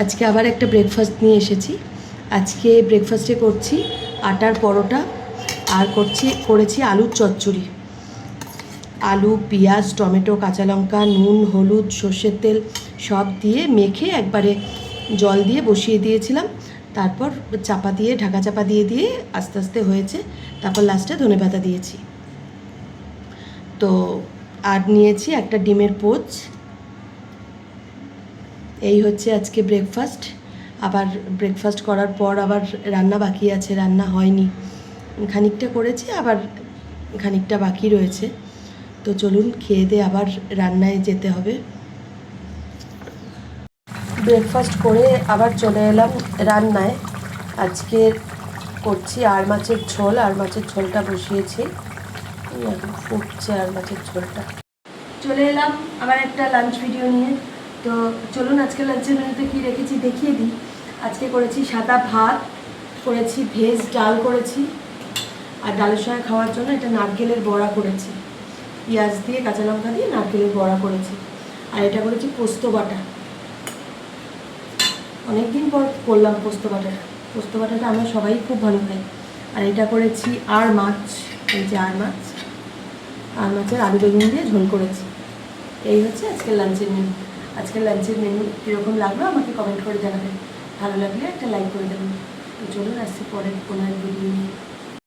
আজকে আবার একটা ব্রেকফাস্ট নিয়ে এসেছি। আজকে ব্রেকফাস্টে করছি আটার পরোটা আর করেছি আলুর চচ্চড়ি। আলু, পেঁয়াজ, টমেটো, কাঁচা লঙ্কা, নুন, হলুদ, সর্ষের তেল সব দিয়ে মেখে একবারে জল দিয়ে বসিয়ে দিয়েছিলাম। তারপর চাপা দিয়ে ঢাকা চাপা দিয়ে আস্তে আস্তে হয়েছে। তারপর লাস্টে ধনেপাতা দিয়েছি। তো আর নিয়েছি একটা ডিমের পোচ। এই হচ্ছে আজকে ব্রেকফাস্ট। আবার ব্রেকফাস্ট করার পর আবার রান্না বাকি আছে, রান্না হয়নি, খানিকটা করেছি আবার খানিকটা বাকি রয়েছে। তো চলুন খেয়ে দিয়ে আবার রান্নায় যেতে হবে। ব্রেকফাস্ট করে আবার চলে এলাম রান্নায়। আজকে করছি আর মাছের ঝোল। আর মাছের ঝোলটা বসিয়েছি, এখন ফুটছে আর মাছের ঝোলটা। চলে এলাম আবার একটা লাঞ্চ ভিডিও নিয়ে। তো চলুন আজকে লাঞ্চের মেনুতে কী রেখেছি দেখিয়ে দিই। আজকে করেছি সাদা ভাত, করেছি ভেজ ডাল করেছি, আর ডালের সঙ্গে খাওয়ার জন্য এটা নারকেলের বড়া করেছি, পেঁয়াজ দিয়ে কাঁচা লঙ্কা দিয়ে নারকেলের বড়া করেছি। আর এটা করেছি পোস্ত বাটা। অনেকদিন পর করলাম পোস্ত বাটাটা। পোস্ত বাটাটা আমরা সবাই খুব ভালো খাই। আর এটা করেছি আর মাছ, এই যে আর মাছের আলু বেগুন দিয়ে ঝোল করেছি। এই হচ্ছে আজকের লাঞ্চের মেনু। আজকের লাঞ্চের মেনু কীরকম লাগলো আমাকে কমেন্ট করে জানাবেন। ভালো লাগলে একটা লাইক করে দেবেন। তো চলুন আসছি পরের কোনো এক ভিডিও নিয়ে।